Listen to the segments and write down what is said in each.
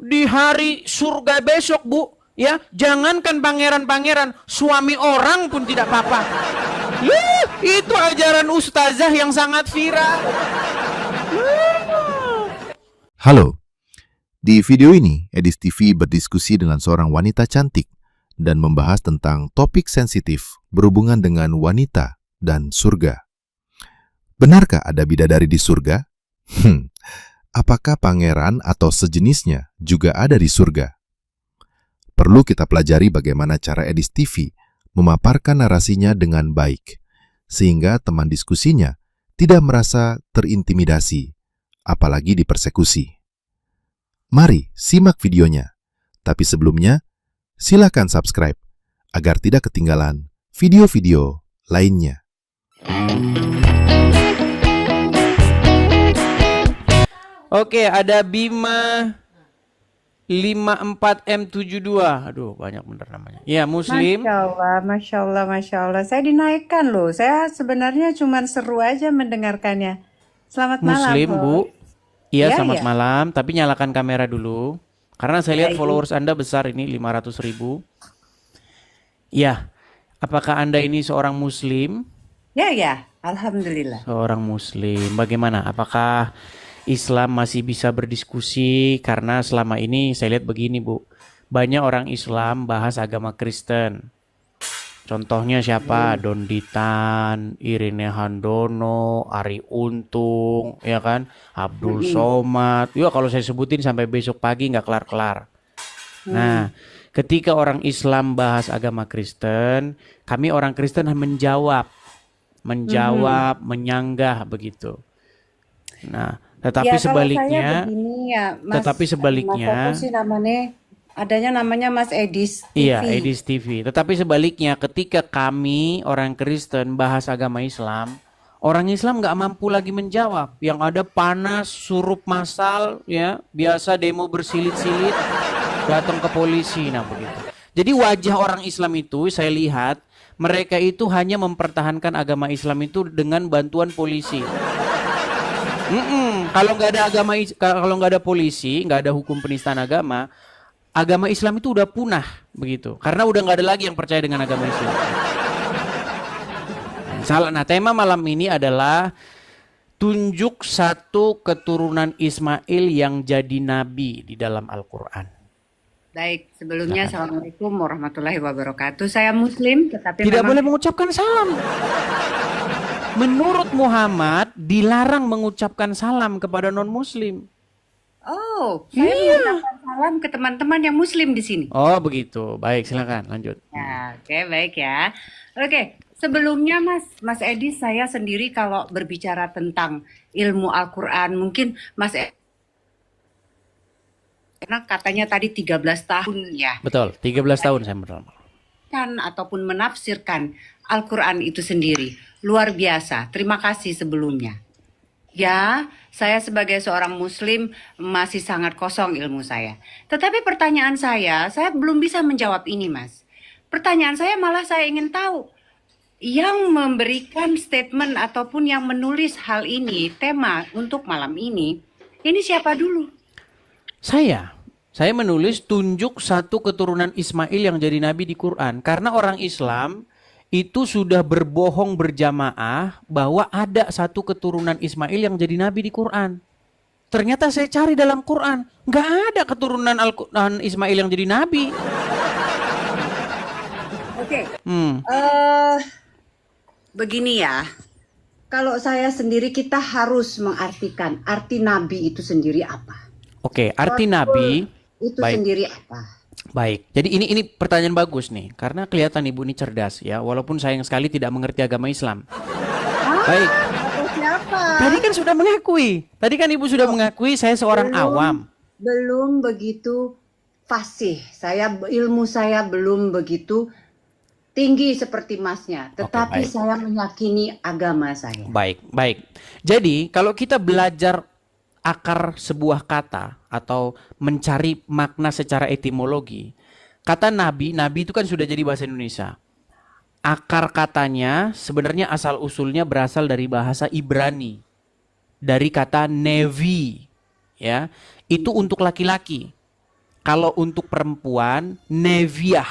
di hari surga besok, Bu, ya, jangankan pangeran-pangeran, suami orang pun tidak apa-apa. Itu ajaran ustazah yang sangat viral. Halo, di video ini Edis TV berdiskusi dengan seorang wanita cantik dan membahas tentang topik sensitif berhubungan dengan wanita dan surga. Benarkah ada bidadari di surga? Apakah pangeran atau sejenisnya juga ada di surga? Perlu kita pelajari bagaimana cara Edis TV memaparkan narasinya dengan baik, sehingga teman diskusinya tidak merasa terintimidasi, apalagi dipersekusi. Mari simak videonya. Tapi sebelumnya, silakan subscribe agar tidak ketinggalan video-video lainnya. Oke, ada Bima 54M72. Aduh, banyak bener namanya. Ya, Muslim. Masya Allah, Masya Allah, Masya Allah. Saya dinaikkan loh. Saya sebenarnya cuma seru aja mendengarkannya. Selamat Muslim, malam, Bu. Boy. Iya, Ya, selamat ya. malam. Tapi nyalakan kamera dulu. Karena saya lihat Baik. followers Anda besar ini, 500.000. Ya, apakah Anda ini seorang Muslim? Ya, ya. Alhamdulillah. Seorang Muslim. Bagaimana? Apakah Islam masih bisa berdiskusi? Karena selama ini saya lihat begini, Bu. Banyak orang Islam bahas agama Kristen. Contohnya siapa? Don Ditan, Irene Handono, Ari Untung, ya kan? Abdul Somad. Ya kalau saya sebutin sampai besok pagi nggak kelar-kelar. Nah, ketika orang Islam bahas agama Kristen, kami orang Kristen menjawab, menyanggah begitu. Nah, tetapi Ya, kalau saya sebaliknya, begini ya, Mas. tetapi sebaliknya, Mas apa sih namanya Mas Edis TV. iya, Edis TV. Tetapi sebaliknya, ketika kami orang Kristen bahas agama Islam, orang Islam nggak mampu lagi menjawab. Yang ada panas, surup massal, ya, biasa demo bersilit-silit, datang ke polisi, nah begitu. Jadi wajah orang Islam itu saya lihat mereka itu hanya mempertahankan agama Islam itu dengan bantuan polisi. Kalau nggak ada kalau nggak ada polisi, nggak ada hukum penistaan agama, agama Islam itu udah punah begitu. Karena udah nggak ada lagi yang percaya dengan agama Islam. Nah, tema malam ini adalah tunjuk satu keturunan Ismail yang jadi nabi di dalam Al-Quran. Baik, sebelumnya Assalamualaikum warahmatullahi wabarakatuh. Saya Muslim, tetapi Tidak memang boleh mengucapkan salam. Menurut Muhammad dilarang mengucapkan salam kepada non-Muslim. Oh, saya mengucapkan salam ke teman-teman yang Muslim di sini. Oh begitu, baik silakan lanjut. Ya, oke, baik ya. Oke, sebelumnya Mas Edi, saya sendiri kalau berbicara tentang ilmu Al-Quran, mungkin karena katanya tadi 13 tahun ya, Betul, 13 tahun saya beramal. kan ataupun menafsirkan Al-Quran itu sendiri. Luar biasa, terima kasih sebelumnya. Ya, saya sebagai seorang Muslim masih sangat kosong ilmu saya. Tetapi pertanyaan saya belum bisa menjawab ini, Mas. Pertanyaan saya malah saya ingin tahu, yang memberikan statement ataupun yang menulis hal ini, tema untuk malam ini siapa dulu? Saya menulis tunjuk satu keturunan Ismail yang jadi nabi di Quran. Karena orang Islam itu sudah berbohong berjamaah bahwa ada satu keturunan Ismail yang jadi nabi di Quran. Ternyata saya cari dalam Quran, nggak ada keturunan Ismail yang jadi nabi. Oke. Begini ya. Kalau saya sendiri, kita harus mengartikan arti nabi itu sendiri apa. Oke, arti nabi Itu baik. sendiri apa? Baik, jadi ini pertanyaan bagus nih, karena kelihatan ibu ini cerdas ya, walaupun sayang sekali tidak mengerti agama Islam. Baik, Atau siapa? tadi kan sudah mengakui, ibu sudah mengakui saya seorang awam. Belum begitu fasih. Ilmu saya belum begitu tinggi seperti Masnya. Tetapi baik. saya meyakini agama saya. Baik. Jadi kalau kita belajar akar sebuah kata atau mencari makna secara etimologi, kata nabi itu kan sudah jadi bahasa Indonesia. Akar katanya sebenarnya asal usulnya berasal dari bahasa Ibrani, dari kata nevi, ya, itu untuk laki-laki. Kalau untuk perempuan, neviah.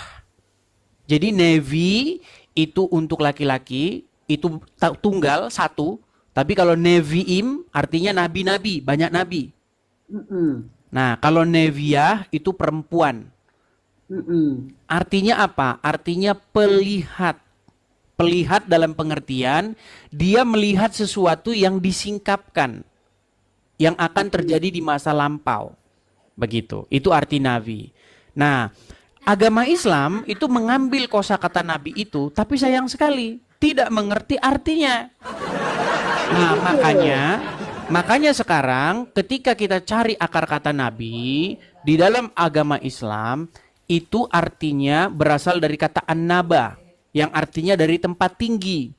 Jadi nevi itu untuk laki-laki, itu tunggal satu. Tapi kalau neviim artinya nabi-nabi, banyak nabi. Mm-mm. Nah, kalau neviah itu perempuan. Mm-mm. Artinya apa? Artinya pelihat. Pelihat dalam pengertian dia melihat sesuatu yang disingkapkan, yang akan terjadi di masa lampau. Begitu. Itu arti nabi. Nah, agama Islam itu mengambil kosakata nabi itu, tapi sayang sekali tidak mengerti artinya. Nah, makanya sekarang ketika kita cari akar kata nabi di dalam agama Islam, itu artinya berasal dari kata an-naba, yang artinya dari tempat tinggi.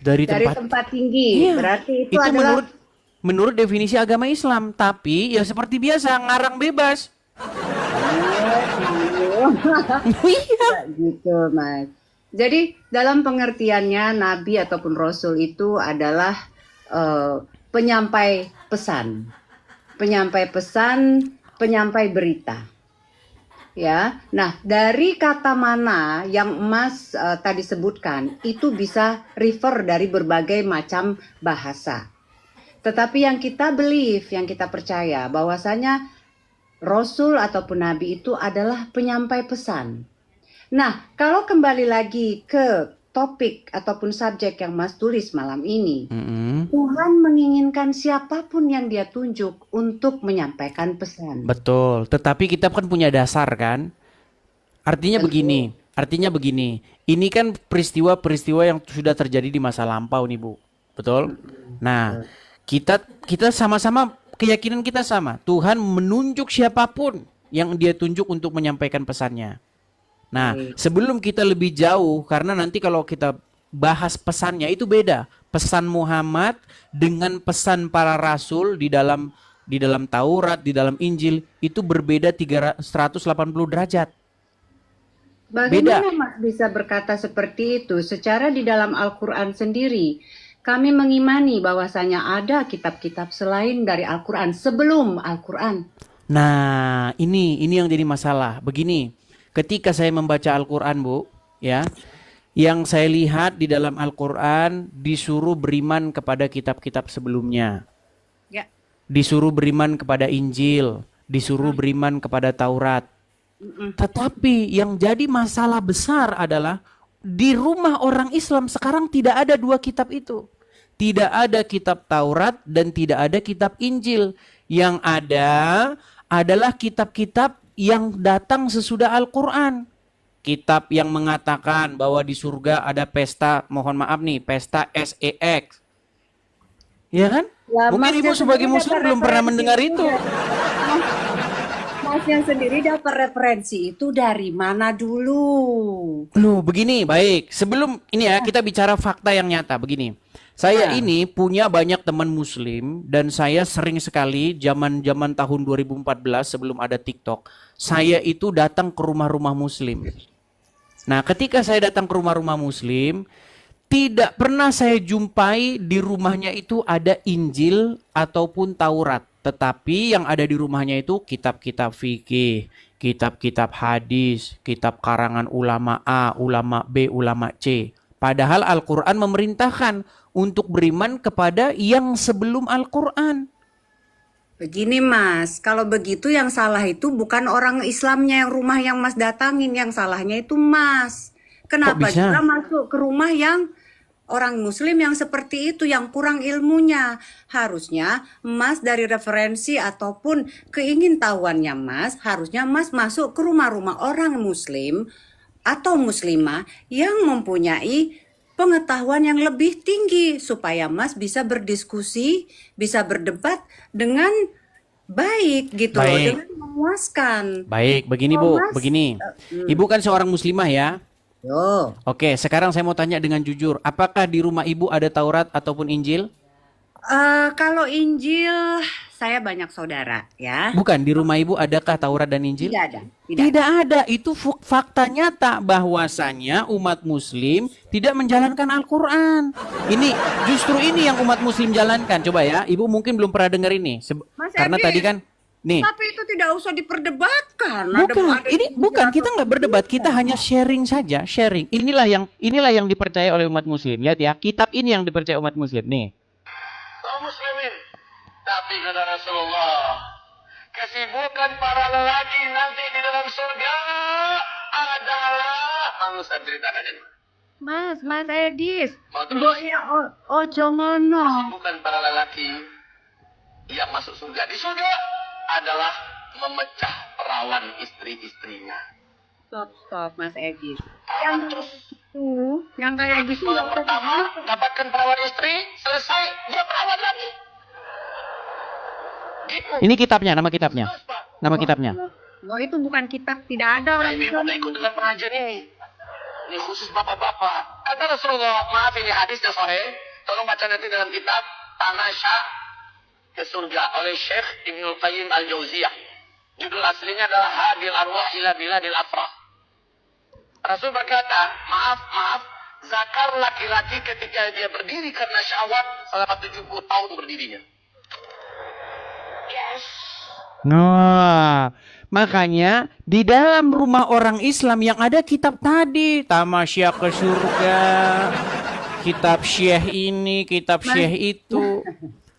Dari Dari tempat tinggi. Iya. Berarti itu Itu adalah menurut definisi agama Islam, tapi ya seperti biasa ngarang bebas. Iya. gitu, Mas. Jadi dalam pengertiannya nabi ataupun rasul itu adalah penyampai pesan, penyampai berita. Ya, nah dari kata mana yang Mas tadi sebutkan itu bisa refer dari berbagai macam bahasa. Tetapi yang kita believe, yang kita percaya bahwasanya Rasul ataupun Nabi itu adalah penyampai pesan. Nah, kalau kembali lagi ke topik ataupun subjek yang Mas tulis malam ini, Tuhan menginginkan siapapun yang Dia tunjuk untuk menyampaikan pesan. Betul, tetapi kita kan punya dasar kan? Artinya begini, ini kan peristiwa-peristiwa yang sudah terjadi di masa lampau nih, Bu. Betul? Nah, kita sama-sama, keyakinan kita sama. Tuhan menunjuk siapapun yang Dia tunjuk untuk menyampaikan pesannya. Nah, sebelum kita lebih jauh, karena nanti kalau kita bahas pesannya itu beda. Pesan Muhammad dengan pesan para rasul di dalam Taurat, di dalam Injil itu berbeda 180 derajat. Bagaimana Mas bisa berkata seperti itu? Secara di dalam Al-Quran sendiri, kami mengimani bahwasanya ada kitab-kitab selain dari Al-Quran sebelum Al-Quran. Nah, ini yang jadi masalah. Begini, ketika saya membaca Al-Quran, Bu, ya, yang saya lihat di dalam Al-Quran disuruh beriman kepada kitab-kitab sebelumnya. Ya. Disuruh beriman kepada Injil, disuruh beriman kepada Taurat. Tetapi yang jadi masalah besar adalah di rumah orang Islam sekarang tidak ada dua kitab itu. Tidak ada kitab Taurat dan tidak ada kitab Injil. Yang ada adalah kitab-kitab yang datang sesudah Al-Quran. Kitab yang mengatakan bahwa di surga ada pesta, mohon maaf nih, pesta SEX. Ya kan? Ya, mungkin Mas Ibu yang sebagai sendiri Muslim dapat belum pernah referensi mendengar itu. Mas yang sendiri dapat referensi itu dari mana dulu? Loh, begini, baik. Sebelum ini ya, kita bicara fakta yang nyata. Begini, saya ini punya banyak teman Muslim dan saya sering sekali zaman tahun 2014 sebelum ada TikTok, saya itu datang ke rumah-rumah Muslim. Nah, ketika saya datang ke rumah-rumah Muslim, tidak pernah saya jumpai di rumahnya itu ada Injil ataupun Taurat. Tetapi yang ada di rumahnya itu kitab-kitab fikih, kitab-kitab hadis, kitab karangan ulama A, ulama B, ulama C. Padahal Al-Quran memerintahkan untuk beriman kepada yang sebelum Al-Quran. Begini Mas, kalau begitu yang salah itu bukan orang Islamnya yang rumah yang Mas datangin, yang salahnya itu Mas. Kenapa bisa? juga masuk ke rumah yang orang Muslim yang seperti itu, yang kurang ilmunya? Harusnya Mas dari referensi ataupun keingintahuannya Mas, harusnya Mas masuk ke rumah-rumah orang Muslim atau Muslimah yang mempunyai pengetahuan yang lebih tinggi supaya Mas bisa berdiskusi, bisa berdebat dengan baik gitu loh, Baik. dengan memuaskan. Baik, begini Oh, Bu, Mas, begini. Ibu kan seorang muslimah ya. Yo. Oke, sekarang saya mau tanya dengan jujur, apakah di rumah Ibu ada Taurat ataupun Injil? Kalau Injil saya banyak saudara ya. Bukan, di rumah Ibu adakah Taurat dan Injil? Tidak ada. Tidak ada. Itu fakta nyata bahwasanya umat Muslim tidak menjalankan Al-Quran. Justru ini yang umat Muslim jalankan. Coba ya, Ibu mungkin belum pernah dengar ini. Mas Karena Edi, tadi kan, nih, tapi itu tidak usah diperdebatkan. Bukan, ini bukan, kita nggak berdebat, kita hanya sharing saja, sharing. Inilah yang dipercaya oleh umat muslim. Lihat ya, kitab ini yang dipercaya umat muslim nih. Kaum muslimin. Tapi kata Rasulullah, kesibukan para lelaki nanti di dalam surga adalah manusia ceritakan ini. Mas Edis. Mau terus? Jangan. Kesibukan para lelaki yang masuk surga di surga adalah memecah perawan istri-istrinya. Stop, Mas Edis. Terus Yang kayak gitu malam pertama dapatkan perawan istri, selesai dia perawan lagi. Gitu. Ini kitabnya, nama kitabnya. Terus, Pak. Nama kitabnya. Oh, itu bukan kitab, tidak ada orang Ini udah ikut dengan pengajian ini. Ini khusus bapak-bapak. Kata Rasulullah, maaf ini hadisnya sahih. Tolong baca nanti dalam kitab Tamasya ke surga oleh Syekh Ibnu Qayyim Al-Jauziyah. Judul aslinya adalah Hadil Arwah ila Biladil Afrah. Rasul berkata, maaf, zakar laki-laki ketika dia berdiri karena syahwat selama 70 tahun berdirinya. Yes. Nah, makanya di dalam rumah orang Islam yang ada kitab tadi, Tamasya ke surga, kitab Syekh ini, kitab Syekh itu.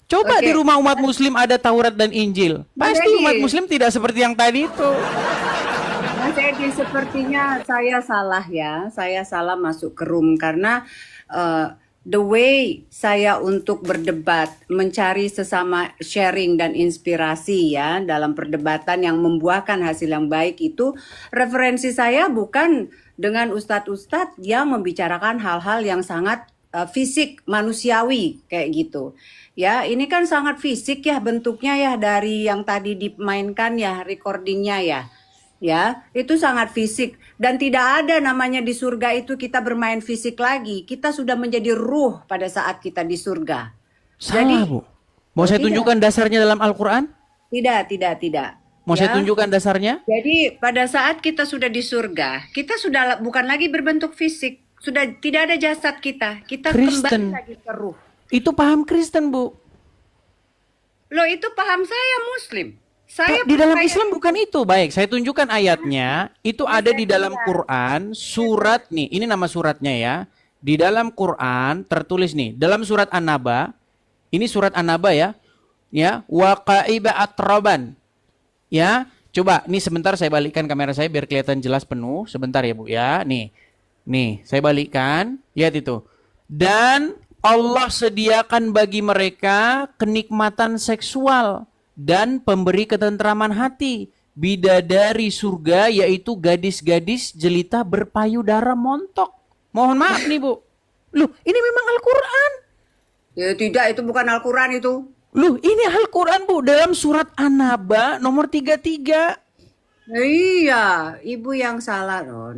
Coba Oke. di rumah umat muslim ada Taurat dan Injil. Pasti Jadi- umat muslim tidak seperti yang tadi itu. Mas Edi, sepertinya saya salah ya. Saya salah masuk ke room karena the way saya untuk berdebat, mencari sesama sharing dan inspirasi ya dalam perdebatan yang membuahkan hasil yang baik itu, referensi saya bukan dengan ustadz-ustadz yang membicarakan hal-hal yang sangat fisik manusiawi kayak gitu. Ya, ini kan sangat fisik ya bentuknya ya dari yang tadi dimainkan ya recordingnya ya. Ya, itu sangat fisik dan tidak ada namanya di surga itu kita bermain fisik lagi. Kita sudah menjadi ruh pada saat kita di surga. Salah, Bu. Mau saya Tidak. tunjukkan dasarnya dalam Al-Quran? Tidak. Mau saya Ya. tunjukkan dasarnya? Jadi pada saat kita sudah di surga, kita sudah bukan lagi berbentuk fisik, sudah tidak ada jasad kita. Kita Kristen. kembali lagi ke ruh. Itu paham Kristen, Bu. Loh, itu paham saya Muslim. Saya Di dalam percaya- Islam bukan itu. Baik, saya tunjukkan ayatnya. Itu ada di dalam Quran, surat nih. Ini nama suratnya ya. Di dalam Quran tertulis nih, dalam surat An-Naba. Ini surat An-Naba ya. Ya, waqaiba atraban. Ya, coba nih sebentar saya balikkan kamera saya biar kelihatan jelas penuh. Sebentar ya, Bu ya. Nih, saya balikkan. Lihat itu. Dan Allah sediakan bagi mereka kenikmatan seksual dan pemberi ketentraman hati, bidadari surga yaitu gadis-gadis jelita berpayudara montok. Mohon maaf nih, Bu. Loh, ini memang Al-Quran. Ya, tidak, itu bukan Al-Quran itu. Loh, ini Al-Quran, Bu, dalam surat An-Naba nomor 33. Iya, ibu yang salah. No.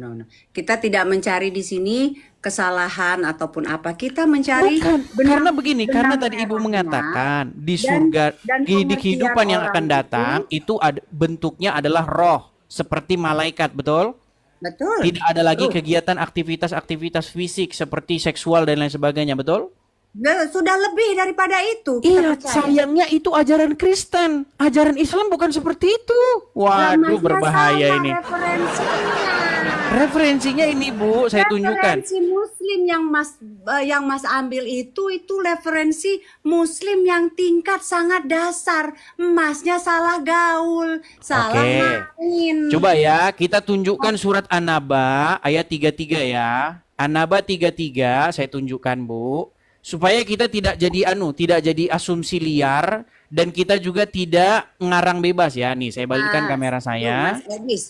Kita tidak mencari di sini kesalahan ataupun apa. Kita mencari Bukan, karena begini, karena benang tadi Ibu merahnya. mengatakan di surga, dan di pengertian kehidupan yang orang akan datang itu bentuknya adalah roh, seperti malaikat, betul? Betul. Tidak ada lagi Betul. kegiatan aktivitas fisik seperti seksual dan lain sebagainya, betul? Sudah lebih daripada itu. Kita Iya, percaya. sayangnya itu ajaran Kristen. Ajaran Islam bukan seperti itu. Waduh, Mas, berbahaya salah ini. Referensinya. Referensinya ini, Bu, saya tunjukkan. Referensi Muslim yang Mas ambil itu referensi Muslim yang tingkat sangat dasar. Masnya salah gaul, salah Oke. main. Coba ya, kita tunjukkan surat An-Naba ayat 33 ya. An-Naba 33 saya tunjukkan, Bu. Supaya kita tidak jadi asumsi liar dan kita juga tidak ngarang bebas ya. Nih, saya balikkan kamera saya. Mas Edis,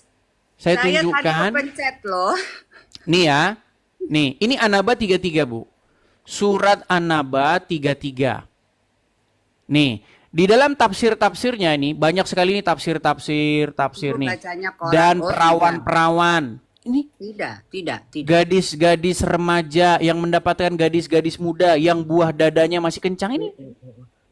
Saya tadi tunjukkan. kepencet loh. Nih ya. Nih, ini An-Naba 33, Bu. Surat An-Naba 33. Nih, di dalam tafsir-tafsirnya ini banyak sekali nih tafsir Ibu nih. bacanya koran. Dan Oh, perawan-perawan. Ini Tidak. gadis-gadis remaja yang mendapatkan gadis-gadis muda yang buah dadanya masih kencang ini.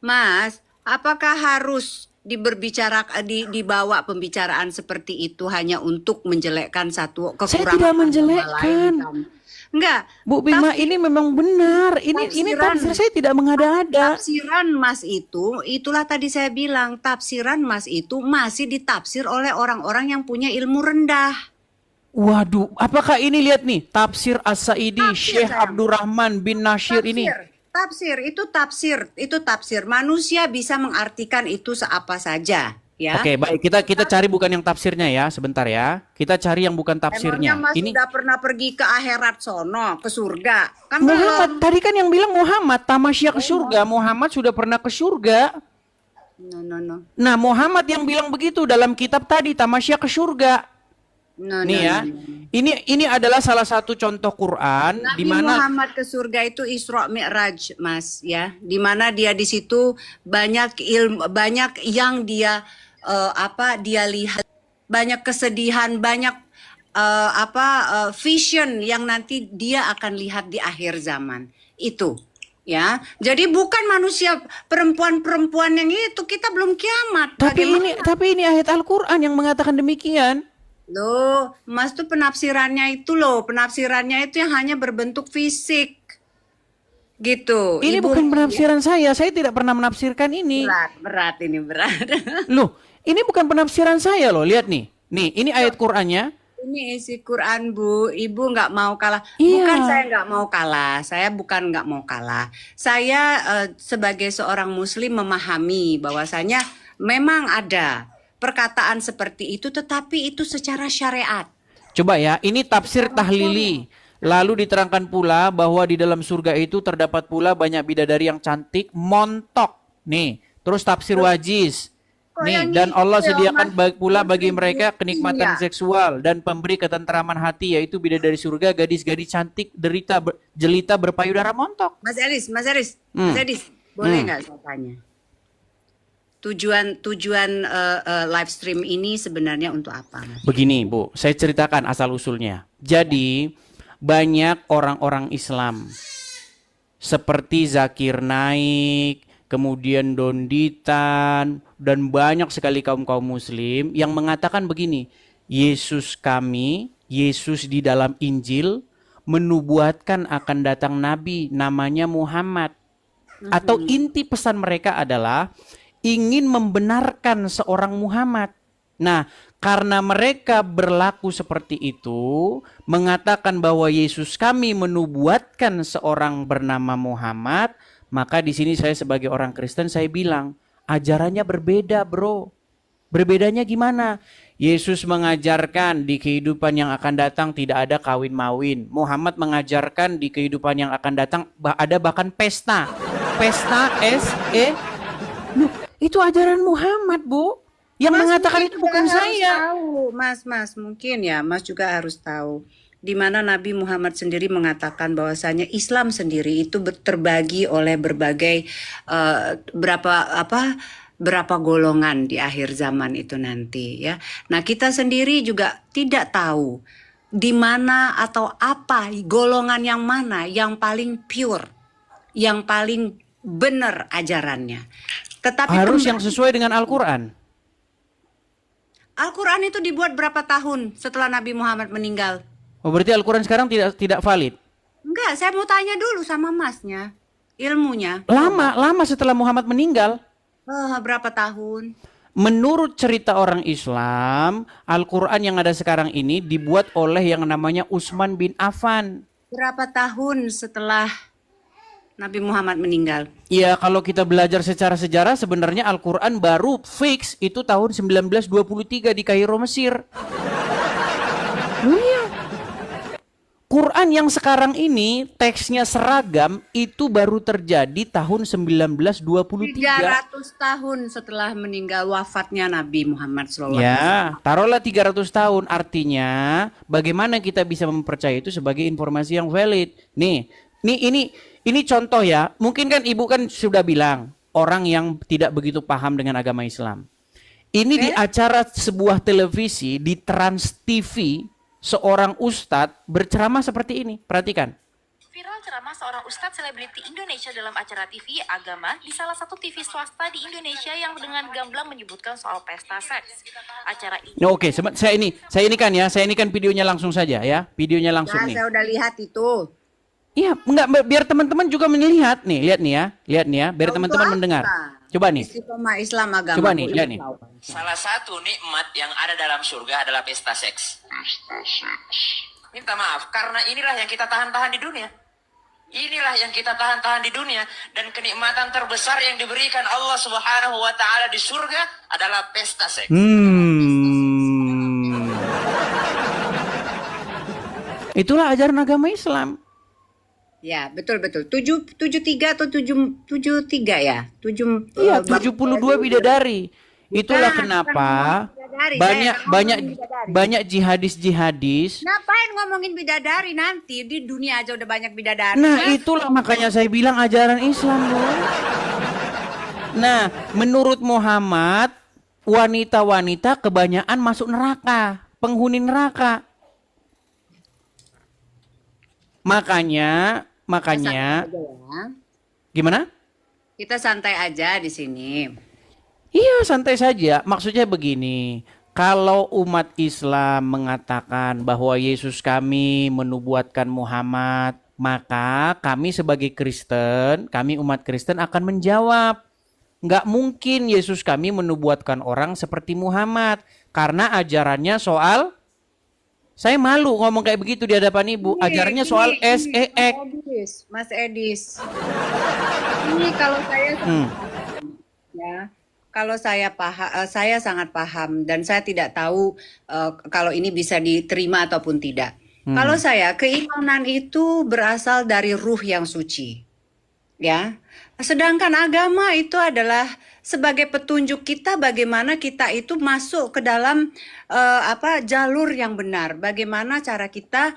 Mas, apakah harus dibawa pembicaraan seperti itu hanya untuk menjelekkan satu kekurangan tidak agama menjelekkan. lain? Enggak, Bu Bima, ini memang benar. Ini tafsiran. tafsir saya tidak mengada-ada. tafsiran Mas itu, itulah tadi saya bilang, tafsiran Mas itu masih ditafsir oleh orang-orang yang punya ilmu rendah. Waduh, apakah ini lihat nih tafsir As-Sa'idi Tafsir, Syekh sayang. Abdurrahman bin Nasyir ini. Itu tafsir. Manusia bisa mengartikan itu seapa saja, ya. Oke, baik, kita cari bukan yang tafsirnya ya, sebentar ya. Kita cari yang bukan tafsirnya. Emangnya Mas Ini sudah pernah pergi ke akhirat sono, ke surga? Kan Muhammad, belum. tadi kan yang bilang Muhammad tamasya ke surga. Muhammad sudah pernah ke surga. No. Nah, Muhammad yang bilang begitu dalam kitab tadi tamasya ke surga. No, Nih ya. Ini adalah salah satu contoh Quran di Nabi mana Muhammad ke surga itu Isra Mi'raj, Mas, ya. Di mana dia di situ banyak ilmu, banyak yang dia dia lihat, banyak kesedihan, banyak vision yang nanti dia akan lihat di akhir zaman. Itu, ya. Jadi bukan manusia perempuan-perempuan yang itu, kita belum kiamat. tapi ini ayat Al-Qur'an yang mengatakan demikian. Loh, Mas tuh penafsirannya itu yang hanya berbentuk fisik. Gitu. Ini Ibu, bukan penafsiran saya tidak pernah menafsirkan ini. berat. Loh, ini bukan penafsiran saya loh, lihat nih. Nih, ini ayat Qur'annya. Ini isi Quran, Bu. Ibu nggak mau kalah. Iya. Bukan saya nggak mau kalah. Saya bukan nggak mau kalah. Saya sebagai seorang Muslim memahami bahwasanya memang ada perkataan seperti itu, tetapi itu secara syariat. Coba ya, ini tafsir tahlili. Lalu diterangkan pula bahwa di dalam surga itu terdapat pula banyak bidadari yang cantik, montok. Nih, terus tafsir wajiz. Kok Nih, yang dan itu Allah ya, sediakan Mas? pula bagi Muslim mereka itu kenikmatan iya. seksual dan pemberi ketentraman hati, yaitu bidadari surga, gadis-gadis cantik, jelita berpayudara montok. Mas Eris, Hmm. boleh nggak saya tanya? Tujuan live stream ini sebenarnya untuk apa, Mas? Begini, Bu, saya ceritakan asal-usulnya. Jadi, banyak orang-orang Islam seperti Zakir Naik, kemudian Donditan, dan banyak sekali kaum-kaum muslim yang mengatakan begini, Yesus kami, Yesus di dalam Injil, menubuatkan akan datang Nabi namanya Muhammad. Atau inti pesan mereka adalah ingin membenarkan seorang Muhammad. Nah, karena mereka berlaku seperti itu, mengatakan bahwa Yesus kami menubuatkan seorang bernama Muhammad, maka di sini saya sebagai orang Kristen saya bilang, ajarannya berbeda, Bro. Berbedanya gimana? Yesus mengajarkan di kehidupan yang akan datang tidak ada kawin-mawin. Muhammad mengajarkan di kehidupan yang akan datang ada bahkan pesta. Pesta Loh, itu ajaran Muhammad, Bu. Yang mengatakan itu bukan saya. Mas, mungkin ya, Mas juga harus tahu. Di mana Nabi Muhammad sendiri mengatakan bahwasanya Islam sendiri itu terbagi oleh berbagai berapa golongan di akhir zaman itu nanti, ya. Nah, kita sendiri juga tidak tahu di mana atau apa golongan yang mana yang paling pure, yang paling benar ajarannya. Tetapi Harus yang sesuai dengan Al-Quran. Al-Quran itu dibuat berapa tahun setelah Nabi Muhammad meninggal? Oh, berarti Al-Quran sekarang tidak valid. Enggak, saya mau tanya dulu sama Masnya, ilmunya. Lama setelah Muhammad meninggal. Berapa tahun? Menurut cerita orang Islam, Al-Quran yang ada sekarang ini dibuat oleh yang namanya Utsman bin Affan. Berapa tahun setelah Nabi Muhammad meninggal? Ya, kalau kita belajar secara sejarah sebenarnya Al-Quran baru fix itu tahun 1923 di Kairo, Mesir. Iya. Quran yang sekarang ini teksnya seragam itu baru terjadi tahun 1923. 300 tahun setelah meninggal wafatnya Nabi Muhammad SAW. Ya, taruhlah 300 tahun. Artinya bagaimana kita bisa mempercayai itu sebagai informasi yang valid. Nih, ini contoh ya. Mungkin kan Ibu kan sudah bilang orang yang tidak begitu paham dengan agama Islam. Ini di acara sebuah televisi di Trans TV, seorang ustadz berceramah seperti ini. Perhatikan. Viral ceramah seorang ustadz selebriti Indonesia dalam acara TV agama di salah satu TV swasta di Indonesia yang dengan gamblang menyebutkan soal pesta seks. Acara ini No, oke, saya ini kan videonya langsung saja ya, videonya langsung Ya, nih. saya udah lihat itu. Iya, enggak, biar teman-teman juga melihat nih, lihat nih ya, biar Untuk teman-teman apa? mendengar. Coba nih, Istiqomah Islam agama. coba nih, lihat nih. Salah satu nikmat yang ada dalam surga adalah pesta seks. Minta maaf, karena inilah yang kita tahan-tahan di dunia. Inilah yang kita tahan-tahan di dunia. Dan kenikmatan terbesar yang diberikan Allah Subhanahu wa Ta'ala di surga adalah pesta seks. Itulah ajaran agama Islam. Ya, betul. 73 atau 73 ya? Iya, 72 bidadari. Itulah kenapa banyak jihadis. Ngapain ngomongin bidadari nanti? Di dunia aja udah banyak bidadari. Nah, itulah makanya saya bilang ajaran Islam, Bu. Nah, menurut Muhammad, wanita-wanita kebanyakan masuk neraka, penghuni neraka. Makanya Santai aja ya. gimana? Kita santai aja di sini. Iya, santai saja. Maksudnya begini, kalau umat Islam mengatakan bahwa Yesus kami menubuatkan Muhammad, maka kami sebagai Kristen, kami umat Kristen akan menjawab, nggak mungkin Yesus kami menubuatkan orang seperti Muhammad, karena ajarannya soal, saya malu ngomong kayak begitu di hadapan ibu, ajarannya soal SEX. Mas Edis. Ini kalau saya ya. Kalau saya paham, saya sangat paham dan saya tidak tahu kalau ini bisa diterima ataupun tidak. Kalau saya, keimanan itu berasal dari ruh yang suci, ya. Sedangkan agama itu adalah sebagai petunjuk kita bagaimana kita itu masuk ke dalam jalur yang benar. Bagaimana cara kita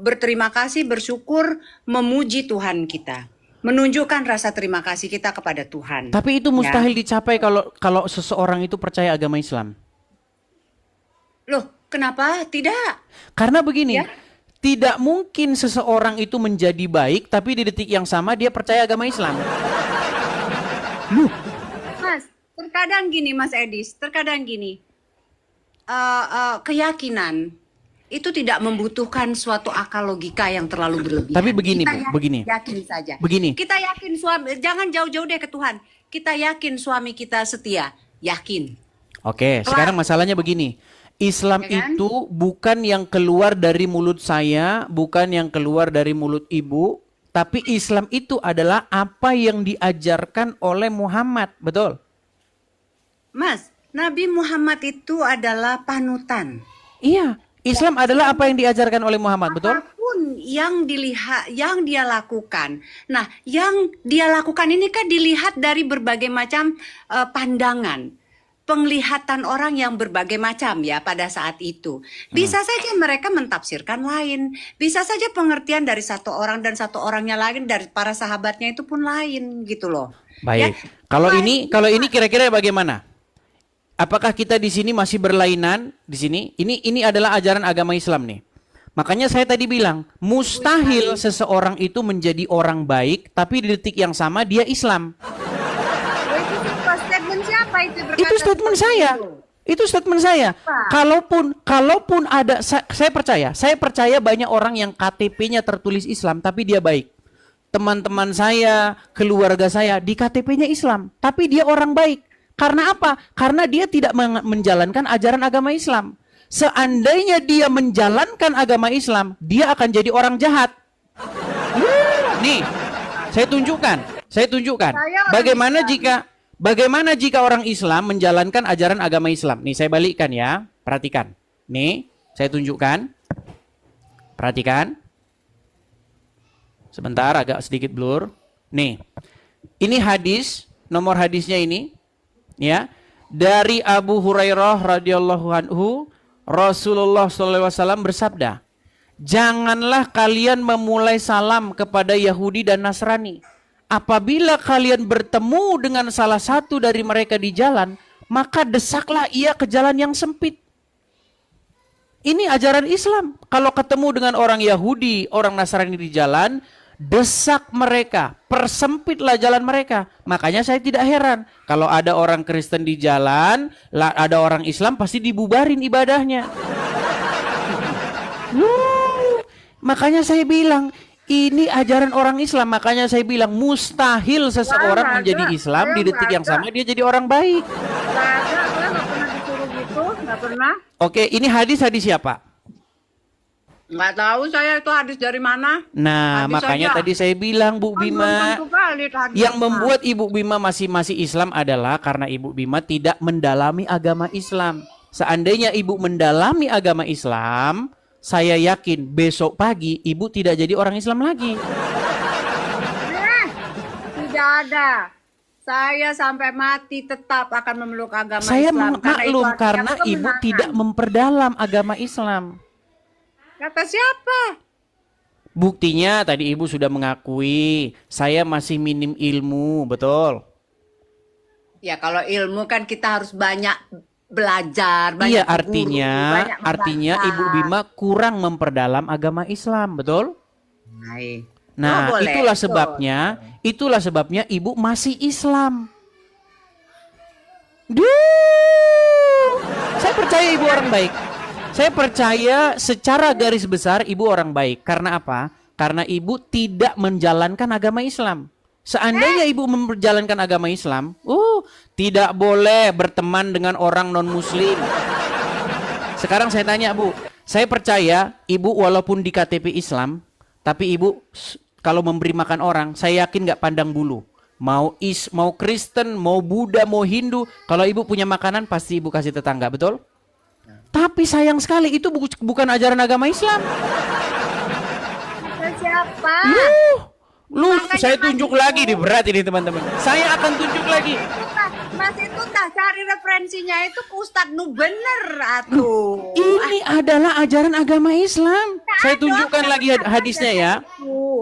berterima kasih, bersyukur, memuji Tuhan kita. Menunjukkan rasa terima kasih kita kepada Tuhan. Tapi itu mustahil dicapai kalau seseorang itu percaya agama Islam. Loh, kenapa tidak? Karena begini, tidak mungkin seseorang itu menjadi baik, tapi di detik yang sama dia percaya agama Islam. Mas, terkadang gini Mas Edis, keyakinan itu tidak membutuhkan suatu akal logika yang terlalu berlebihan. Tapi begini, Kita Bu, begini. Yakin saja. Begini. Kita yakin suami, jangan jauh-jauh deh ke Tuhan. Kita yakin suami kita setia, yakin. Oke, sekarang masalahnya begini. Islam Ya kan? itu bukan yang keluar dari mulut saya, bukan yang keluar dari mulut ibu, tapi Islam itu adalah apa yang diajarkan oleh Muhammad, betul? Mas, Nabi Muhammad itu adalah panutan. Iya, Islam adalah apa yang diajarkan oleh Muhammad, betul? Apapun yang dilihat, yang dia lakukan. Nah, yang dia lakukan ini kan dilihat dari berbagai macam pandangan. Penglihatan orang yang berbagai macam ya pada saat itu. Bisa saja mereka mentafsirkan lain. Bisa saja pengertian dari satu orang dan satu orangnya lain, dari para sahabatnya itu pun lain gitu loh. Baik. Ya, Kalau ini kira-kira bagaimana? Apakah kita di sini masih berlainan di sini? Ini adalah ajaran agama Islam nih. Makanya saya tadi bilang, mustahil seseorang itu menjadi orang baik, tapi di detik yang sama dia Islam. Statement siapa itu berkata Itu statement saya. Itu statement saya. Kalaupun ada, saya percaya banyak orang yang KTP-nya tertulis Islam, tapi dia baik. Teman-teman saya, keluarga saya di KTP-nya Islam, tapi dia orang baik. Karena apa? Karena dia tidak menjalankan ajaran agama Islam. Seandainya dia menjalankan agama Islam, dia akan jadi orang jahat. Nih, saya tunjukkan. Bagaimana jika orang Islam menjalankan ajaran agama Islam? Nih, saya balikkan ya. Perhatikan. Nih, saya tunjukkan. Perhatikan. Sebentar, agak sedikit blur. Nih, ini hadis, nomor hadisnya ini. Ya, dari Abu Hurairah radhiyallahu anhu, Rasulullah SAW bersabda, janganlah kalian memulai salam kepada Yahudi dan Nasrani. Apabila kalian bertemu dengan salah satu dari mereka di jalan, maka desaklah ia ke jalan yang sempit. Ini ajaran Islam. Kalau ketemu dengan orang Yahudi, orang Nasrani di jalan, desak mereka, persempitlah jalan mereka. Makanya saya tidak heran kalau ada orang Kristen di jalan, ada orang Islam pasti dibubarin ibadahnya. Makanya saya bilang ini ajaran orang Islam. Makanya saya bilang mustahil seseorang menjadi Islam di detik yang sama dia jadi orang baik. Saya nggak pernah disuruh gitu, nggak pernah. Oke, ini hadis siapa? Nggak tahu saya itu hadis dari mana. Nah, Hadis makanya aja. tadi saya bilang Bu Kan belum Bima, tentu valid hadisnya. yang membuat Ibu Bima masih Islam adalah karena Ibu Bima tidak mendalami agama Islam. Seandainya Ibu mendalami agama Islam, saya yakin besok pagi Ibu tidak jadi orang Islam lagi. Tidak ada. Saya sampai mati tetap akan memeluk agama Saya Islam. maklum itu karena artinya Ibu kemenangan. tidak memperdalam agama Islam. Kata siapa? Buktinya tadi Ibu sudah mengakui saya masih minim ilmu, betul? Ya kalau ilmu kan kita harus banyak belajar, banyak Iya, ke guru, artinya banyak membaca. Ibu Bima kurang memperdalam agama Islam, betul? Baik. Nah, Oh, boleh. itulah sebabnya Ibu masih Islam. Duh, saya percaya Ibu orang baik. Saya percaya secara garis besar Ibu orang baik. Karena apa? Karena Ibu tidak menjalankan agama Islam. Seandainya Ibu menjalankan agama Islam, tidak boleh berteman dengan orang non-Muslim. Sekarang saya tanya Bu, saya percaya Ibu walaupun di KTP Islam, tapi Ibu kalau memberi makan orang, saya yakin nggak pandang bulu. Mau Kristen, mau Buddha, mau Hindu, kalau Ibu punya makanan pasti Ibu kasih tetangga, betul? Tapi sayang sekali itu bukan ajaran agama Islam. Kata siapa? Saya tunjuk lagi di berat ini teman-teman. Saya akan tunjuk lagi. Mas itu tah cari referensinya itu ke Ustadz Nu bener atuh. Ini adalah ajaran agama Islam. Saya tunjukkan lagi hadisnya ya.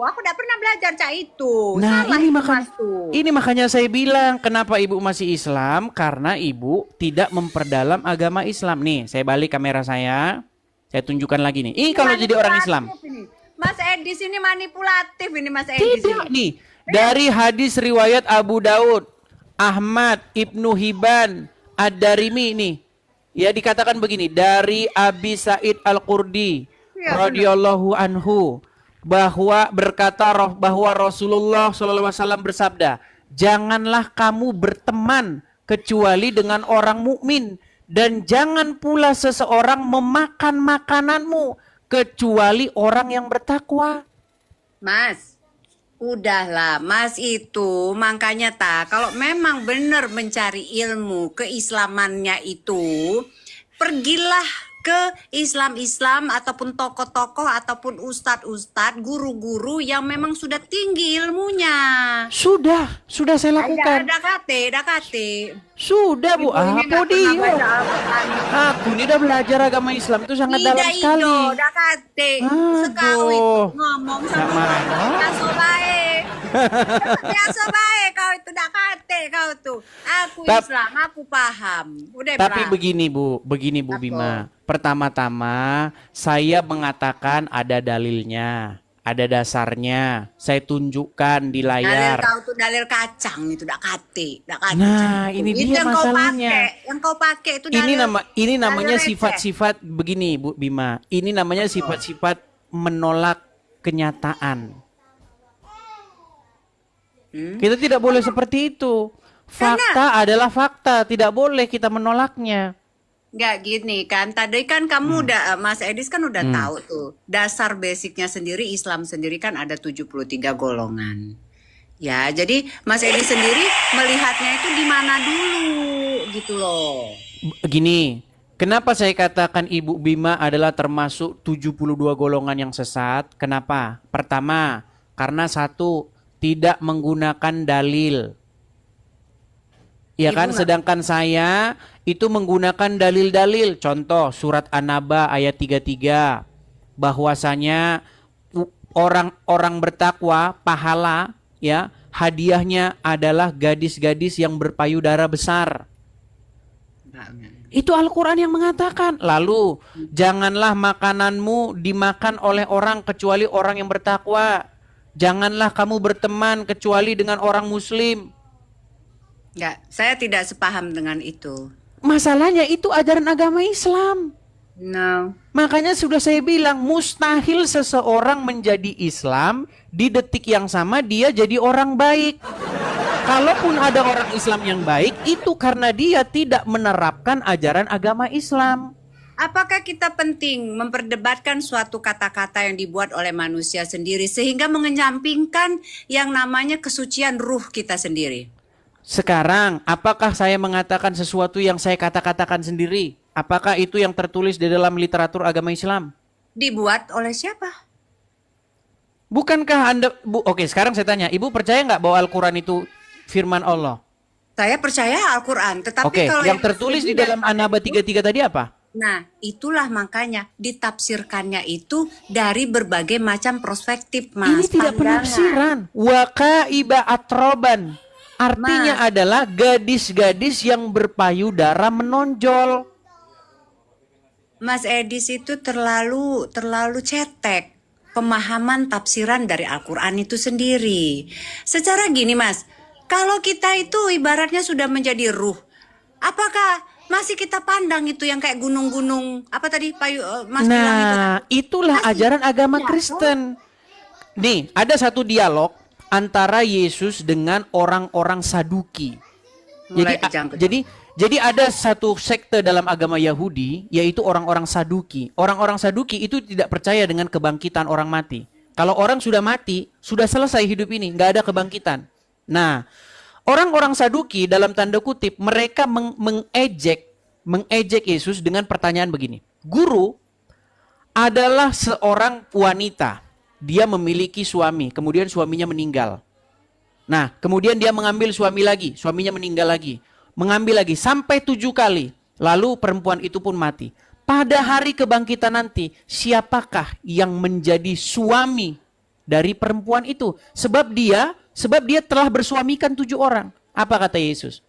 Aku udah pernah belajar cak itu. Nah, Salah ini itu, makanya Mas, tuh. ini makanya saya bilang kenapa Ibu masih Islam, karena Ibu tidak memperdalam agama Islam. Nih, saya balik kamera saya. Saya tunjukkan lagi nih. Ini kalau jadi orang Islam. Ini. Mas Edis ini manipulatif ini Mas Edis. Tidak nih. Dari hadis riwayat Abu Daud, Ahmad, Ibnu Hibban, Ad-Darimi nih. Ya dikatakan begini, dari Abi Sa'id Al-Qurdi radhiyallahu anhu bahwa Rasulullah SAW bersabda, janganlah kamu berteman kecuali dengan orang mukmin dan jangan pula seseorang memakan makananmu kecuali orang yang bertakwa. Mas, udahlah Mas itu makanya kalau memang benar mencari ilmu keislamannya itu pergilah ke Islam ataupun tokoh-tokoh ataupun ustadz-ustadz, guru-guru yang memang sudah tinggi ilmunya. Sudah saya lakukan. Ada KT. Sudah Bu, Ibu ini apa nggak dia? pernah baca Al-Quran. Aku ini udah belajar agama Islam itu sangat dalam sekali. Udah KT. Sekau itu Aduh. ngomong Nggak sama marah. Biasa baik. Biasa baik kau itu udah KT kau tuh. Aku Islam, aku paham. Udah Tapi berang. begini Bu Bima. Pertama-tama saya mengatakan ada dalilnya, ada dasarnya. Saya tunjukkan di Dalil layar. kau tuh dalil kacang itu udah KT. Nah, ini itu dia yang masalahnya. Yang kau pakai itu dalil. Ini namanya receh. sifat-sifat begini Bu Bima. Ini namanya sifat-sifat menolak kenyataan. Kita tidak boleh seperti itu. Fakta adalah fakta, tidak boleh kita menolaknya. Nggak gini kan, tadi kan kamu udah, Mas Edis kan udah tahu tuh, dasar basicnya sendiri, Islam sendiri kan ada 73 golongan. Ya, jadi Mas Edis sendiri melihatnya itu di mana dulu, gitu loh. Gini, kenapa saya katakan Ibu Bima adalah termasuk 72 golongan yang sesat? Kenapa? Pertama, karena satu, tidak menggunakan dalil. Ya kan, sedangkan saya itu menggunakan dalil-dalil. Contoh surat An-Naba ayat 33. Bahwasanya orang bertakwa pahala ya, hadiahnya adalah gadis-gadis yang berpayudara besar. Itu Al-Quran yang mengatakan. Lalu, janganlah makananmu dimakan oleh orang kecuali orang yang bertakwa. Janganlah kamu berteman kecuali dengan orang muslim. Enggak, saya tidak sepaham dengan itu. Masalahnya itu ajaran agama Islam. No. Makanya sudah saya bilang, mustahil seseorang menjadi Islam, di detik yang sama dia jadi orang baik. Kalaupun ada orang Islam yang baik, itu karena dia tidak menerapkan ajaran agama Islam. Apakah kita penting memperdebatkan suatu kata-kata yang dibuat oleh manusia sendiri sehingga mengenyampingkan yang namanya kesucian ruh kita sendiri? Sekarang, apakah saya mengatakan sesuatu yang saya kata-katakan sendiri? Apakah itu yang tertulis di dalam literatur agama Islam? Dibuat oleh siapa? Bukankah Anda... Oke, sekarang saya tanya, Ibu percaya nggak bahwa Al-Quran itu firman Allah? Saya percaya Al-Quran, tetapi Oke, kalau yang tertulis di dalam An-Naba 33 tadi apa? Nah, itulah makanya ditafsirkannya itu dari berbagai macam perspektif, Mas. Ini tidak pandangan. penafsiran. Wakaiba atroban. Artinya adalah gadis-gadis yang berpayudara menonjol. Mas Edis itu terlalu cetek pemahaman tafsiran dari Al-Quran itu sendiri. Secara gini, Mas, kalau kita itu ibaratnya sudah menjadi ruh, apakah masih kita pandang itu yang kayak gunung-gunung apa tadi Mas bilang itu? Nah, itulah Masih ajaran agama iya, Kristen. Nih, ada satu dialog antara Yesus dengan orang-orang Saduki. Mulai kejang-kejang. Jadi ada satu sekte dalam agama Yahudi, yaitu orang-orang Saduki. Orang-orang Saduki itu tidak percaya dengan kebangkitan orang mati. Kalau orang sudah mati, sudah selesai hidup ini, nggak ada kebangkitan. Nah, orang-orang Saduki dalam tanda kutip, mereka mengejek Yesus dengan pertanyaan begini. Guru adalah seorang wanita. Dia memiliki suami, kemudian suaminya meninggal. Nah, kemudian dia mengambil suami lagi, suaminya meninggal lagi. Mengambil lagi sampai 7 kali. Lalu perempuan itu pun mati. Pada hari kebangkitan nanti, siapakah yang menjadi suami dari perempuan itu? Sebab dia telah bersuamikan 7 orang. Apa kata Yesus?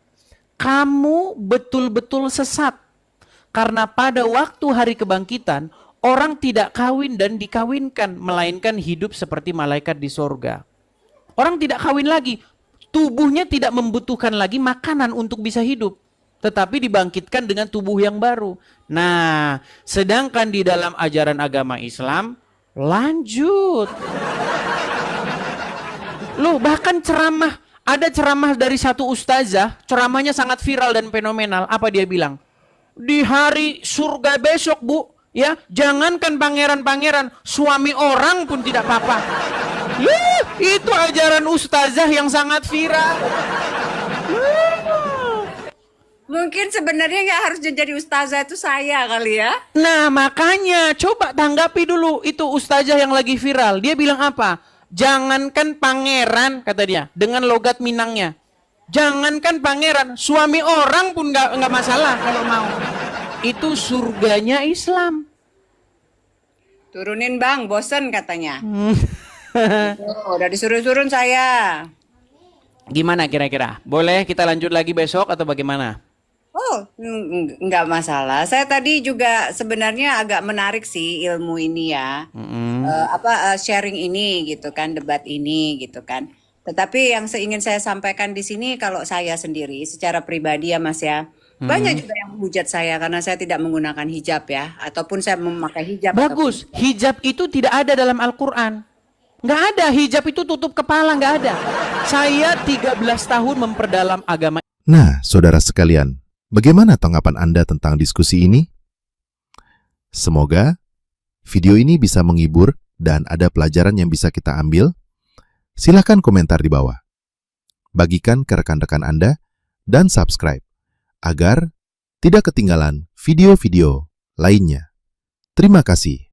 Kamu betul-betul sesat. Karena pada waktu hari kebangkitan, orang tidak kawin dan dikawinkan, melainkan hidup seperti malaikat di sorga. Orang tidak kawin lagi. Tubuhnya tidak membutuhkan lagi makanan untuk bisa hidup, tetapi dibangkitkan dengan tubuh yang baru. Nah, sedangkan di dalam ajaran agama Islam, lanjut. Loh, bahkan ceramah, ada ceramah dari satu ustazah, ceramahnya sangat viral dan fenomenal. Apa dia bilang? Di hari surga besok, Bu, ya, jangankan pangeran-pangeran, suami orang pun tidak apa-apa. Itu ajaran ustazah yang sangat viral. Mungkin sebenarnya nggak harus jadi ustazah itu saya kali ya. Nah, makanya coba tanggapi dulu itu ustazah yang lagi viral. Dia bilang apa? Jangankan pangeran, kata dia, dengan logat Minangnya. Jangankan pangeran, suami orang pun nggak masalah kalau mau. Itu surganya Islam. Turunin Bang, bosen katanya. Udah disuruh-suruh saya. Gimana kira-kira? Boleh kita lanjut lagi besok atau bagaimana? Oh, nggak masalah. Saya tadi juga sebenarnya agak menarik sih ilmu ini ya. Sharing ini gitu kan, debat ini gitu kan. Tetapi yang ingin saya sampaikan di sini kalau saya sendiri secara pribadi ya Mas ya. Banyak juga yang menghujat saya karena saya tidak menggunakan hijab ya, ataupun saya memakai hijab. Bagus, hijab itu tidak ada dalam Al-Quran. Nggak ada, hijab itu tutup kepala, nggak ada. Saya 13 tahun memperdalam agama. Nah, saudara sekalian, bagaimana tanggapan Anda tentang diskusi ini? Semoga video ini bisa menghibur dan ada pelajaran yang bisa kita ambil. Silakan komentar di bawah. Bagikan ke rekan-rekan Anda dan subscribe agar tidak ketinggalan video-video lainnya. Terima kasih.